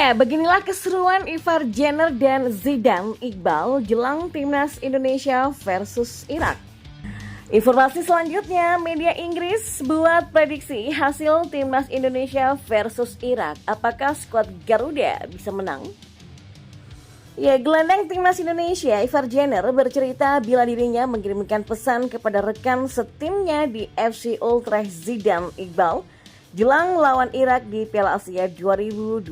Ya, beginilah keseruan Ivar Jenner dan Zidane Iqbal jelang timnas Indonesia versus Irak. Informasi selanjutnya, media Inggris buat prediksi hasil timnas Indonesia versus Irak. Apakah skuad Garuda bisa menang? Ya, gelandang timnas Indonesia Ivar Jenner bercerita bila dirinya mengirimkan pesan kepada rekan setimnya di FC Utrecht Zidane Iqbal jelang lawan Irak di Piala Asia 2023.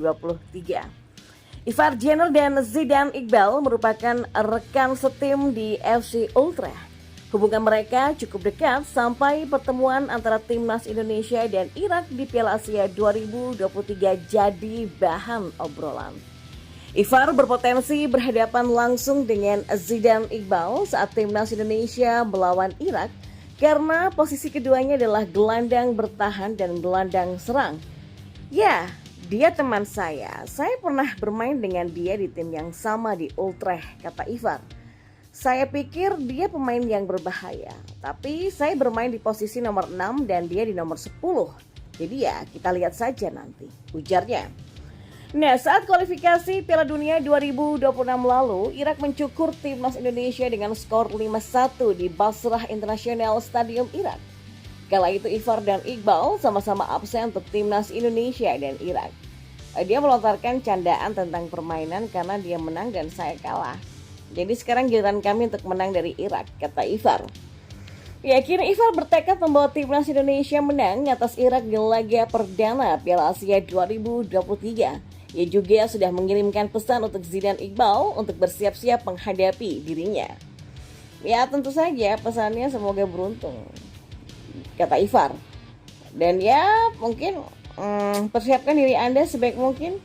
Ivar Jenner dan Zidane Iqbal merupakan rekan setim di FC Utrecht. Hubungan mereka cukup dekat sampai pertemuan antara timnas Indonesia dan Irak di Piala Asia 2023 jadi bahan obrolan. Ivar berpotensi berhadapan langsung dengan Zidane Iqbal saat timnas Indonesia melawan Irak karena posisi keduanya adalah gelandang bertahan dan gelandang serang. Ya, dia teman saya pernah bermain dengan dia di tim yang sama di Utrecht, kata Ivar. Saya pikir dia pemain yang berbahaya, tapi saya bermain di posisi nomor 6 dan dia di nomor 10. Jadi ya, kita lihat saja nanti, ujarnya. Nah, saat kualifikasi Piala Dunia 2026 lalu, Irak mencukur timnas Indonesia dengan skor 5-1 di Basrah International Stadium Irak. Kala itu Ivar dan Iqbal sama-sama absen untuk timnas Indonesia dan Irak. Dia melontarkan candaan tentang permainan karena dia menang dan saya kalah. Jadi sekarang giliran kami untuk menang dari Irak, kata Ivar. Ya, kini Ivar bertekad membawa timnas Indonesia menang atas Irak di laga perdana Piala Asia 2023. Ia juga sudah mengirimkan pesan untuk Zidane Iqbal untuk bersiap-siap menghadapi dirinya. Ya, tentu saja pesannya semoga beruntung, kata Ivar. Dan ya, mungkin persiapkan diri Anda sebaik mungkin.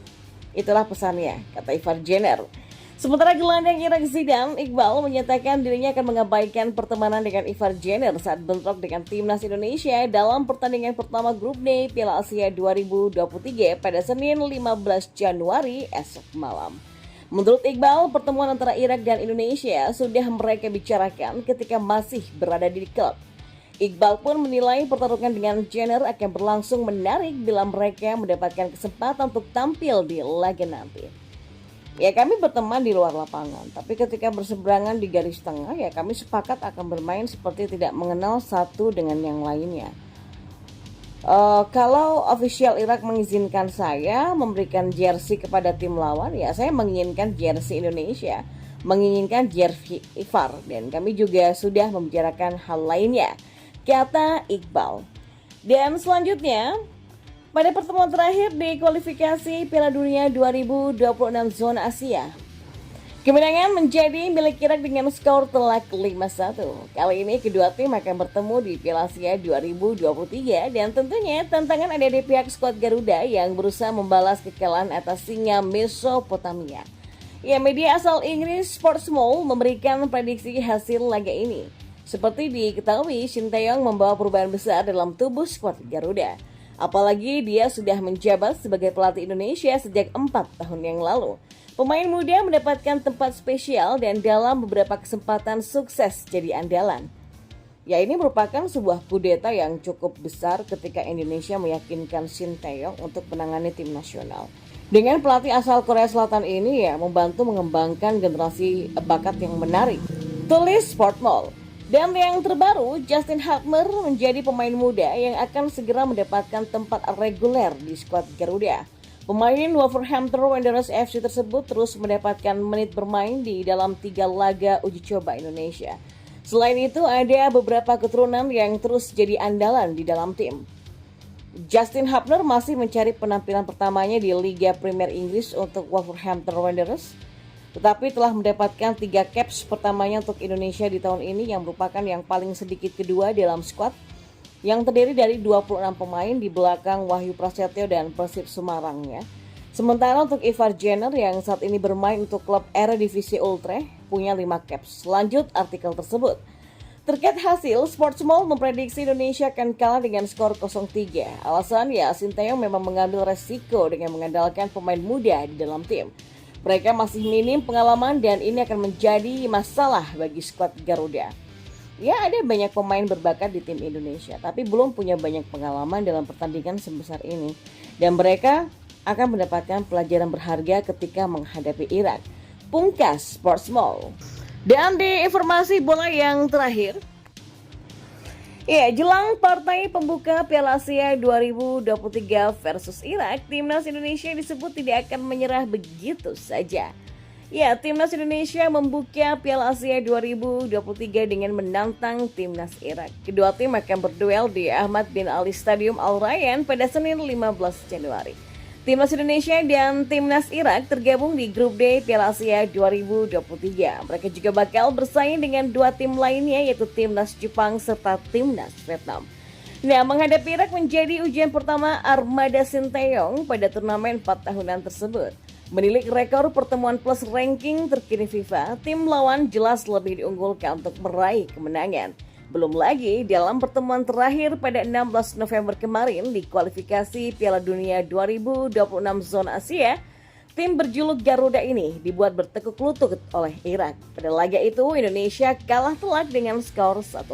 Itulah pesannya, kata Ivar Jenner. Sementara gelandang Irak Zidane Iqbal menyatakan dirinya akan mengabaikan pertemanan dengan Ivar Jenner saat bentrok dengan timnas Indonesia dalam pertandingan pertama grup D Piala Asia 2023 pada Senin 15 Januari esok malam. Menurut Iqbal, pertemuan antara Irak dan Indonesia sudah mereka bicarakan ketika masih berada di klub. Iqbal pun menilai pertarungan dengan Jenner akan berlangsung menarik bila mereka mendapatkan kesempatan untuk tampil di laga nanti. Ya, kami berteman di luar lapangan, tapi ketika berseberangan di garis tengah, ya kami sepakat akan bermain seperti tidak mengenal satu dengan yang lainnya. Kalau official Irak mengizinkan saya memberikan jersey kepada tim lawan, ya saya menginginkan jersey Indonesia, menginginkan jersey Ivar, dan kami juga sudah membicarakan hal lainnya, kata Iqbal. Dan selanjutnya, pada pertemuan terakhir di kualifikasi Piala Dunia 2026 zona Asia, kemenangan menjadi milik Irak dengan skor telak 5-1. Kali ini kedua tim akan bertemu di Piala Asia 2023 dan tentunya tantangan ada di pihak skuad Garuda yang berusaha membalas kekalahan atas singa Mesopotamia. Ya, media asal Inggris Sportsmall memberikan prediksi hasil laga ini. Seperti diketahui, Shin Tae-yong membawa perubahan besar dalam tubuh skuad Garuda. Apalagi dia sudah menjabat sebagai pelatih Indonesia sejak 4 tahun yang lalu. Pemain muda mendapatkan tempat spesial dan dalam beberapa kesempatan sukses jadi andalan. Ya, ini merupakan sebuah kudeta yang cukup besar ketika Indonesia meyakinkan Shin Tae-yong untuk menangani tim nasional. Dengan pelatih asal Korea Selatan ini ya membantu mengembangkan generasi bakat yang menarik. Tulis Sportmall. Dan yang terbaru, Justin Hutner menjadi pemain muda yang akan segera mendapatkan tempat reguler di skuad Garuda. Pemain Wolverhampton Wanderers FC tersebut terus mendapatkan menit bermain di dalam 3 laga uji coba Indonesia. Selain itu, ada beberapa keturunan yang terus jadi andalan di dalam tim. Justin Hutner masih mencari penampilan pertamanya di Liga Premier Inggris untuk Wolverhampton Wanderers, tetapi telah mendapatkan 3 caps pertamanya untuk Indonesia di tahun ini yang merupakan yang paling sedikit kedua dalam skuad yang terdiri dari 26 pemain di belakang Wahyu Prasetyo dan Persib Semarang ya. Sementara untuk Ivar Jenner yang saat ini bermain untuk klub Eredivisie Utrecht punya 5 caps. Lanjut artikel tersebut. Terkait hasil, Sportsmall memprediksi Indonesia akan kalah dengan skor 0-3. Alasan ya, Shin Tae-yong memang mengambil resiko dengan mengandalkan pemain muda di dalam tim. Mereka masih minim pengalaman dan ini akan menjadi masalah bagi skuad Garuda. Ya, ada banyak pemain berbakat di tim Indonesia, tapi belum punya banyak pengalaman dalam pertandingan sebesar ini. Dan mereka akan mendapatkan pelajaran berharga ketika menghadapi Irak. Pungkas Sports Mall. Dan di informasi bola yang terakhir, ya, jelang partai pembuka Piala Asia 2023 versus Irak, Timnas Indonesia disebut tidak akan menyerah begitu saja. Ya, Timnas Indonesia membuka Piala Asia 2023 dengan menantang Timnas Irak. Kedua tim akan berduel di Ahmad bin Ali Stadium Al Rayyan pada Senin 15 Januari. Timnas Indonesia dan Timnas Irak tergabung di Grup D Piala Asia 2023. Mereka juga bakal bersaing dengan dua tim lainnya, yaitu Timnas Jepang serta Timnas Vietnam. Nah, menghadapi Irak menjadi ujian pertama armada Sinteyong pada turnamen 4 tahunan tersebut. Menilik rekor pertemuan plus ranking terkini FIFA, tim lawan jelas lebih diunggulkan untuk meraih kemenangan. Belum lagi dalam pertemuan terakhir pada 16 November kemarin di kualifikasi Piala Dunia 2026 zona Asia, tim berjuluk Garuda ini dibuat bertekuk lutut oleh Irak. Pada laga itu Indonesia kalah telak dengan skor 1-5.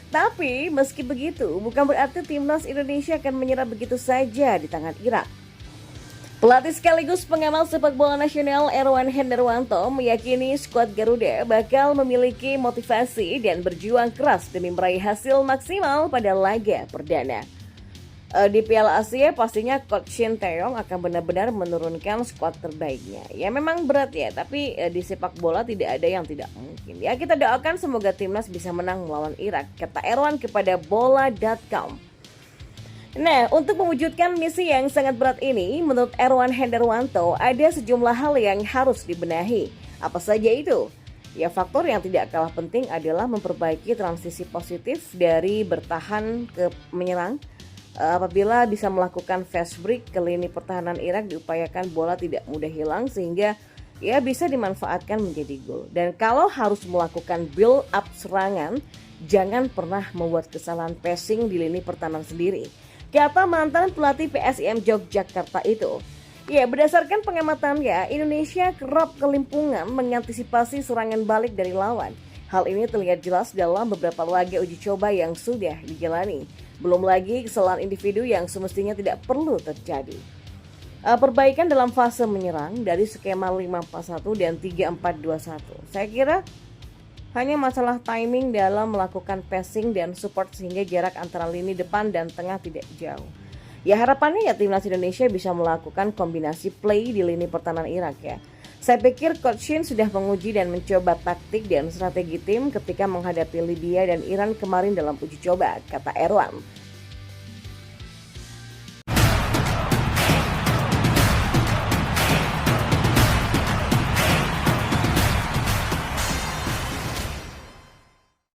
Tapi meski begitu bukan berarti timnas Indonesia akan menyerah begitu saja di tangan Irak. Pelatih sekaligus pengamal sepak bola nasional Erwan Hendarwanto meyakini skuad Garuda bakal memiliki motivasi dan berjuang keras demi meraih hasil maksimal pada laga perdana. Di Piala Asia pastinya Coach Sinteyong akan benar-benar menurunkan skuad terbaiknya. Ya memang berat ya, tapi di sepak bola tidak ada yang tidak mungkin. Ya kita doakan semoga timnas bisa menang melawan Irak, kata Erwan kepada bola.com. Nah, untuk mewujudkan misi yang sangat berat ini, menurut Erwan Hendarwanto, ada sejumlah hal yang harus dibenahi. Apa saja itu? Ya, faktor yang tidak kalah penting adalah memperbaiki transisi positif dari bertahan ke menyerang. Apabila bisa melakukan fast break ke lini pertahanan Irak, diupayakan bola tidak mudah hilang sehingga ya bisa dimanfaatkan menjadi gol. Dan kalau harus melakukan build up serangan, jangan pernah membuat kesalahan passing di lini pertahanan sendiri, kata mantan pelatih PSIM Yogyakarta itu. Ya, berdasarkan pengamatannya, Indonesia kerap kelimpungan mengantisipasi serangan balik dari lawan. Hal ini terlihat jelas dalam beberapa laga uji coba yang sudah dijalani. Belum lagi kesalahan individu yang semestinya tidak perlu terjadi. Perbaikan dalam fase menyerang dari skema 5-4-1 dan 3-4-2-1. Saya kira hanya masalah timing dalam melakukan passing dan support sehingga jarak antara lini depan dan tengah tidak jauh. Ya harapannya ya timnas Indonesia bisa melakukan kombinasi play di lini pertahanan Irak ya. Saya pikir Coach Shin sudah menguji dan mencoba taktik dan strategi tim ketika menghadapi Libya dan Iran kemarin dalam uji coba, kata Erwan.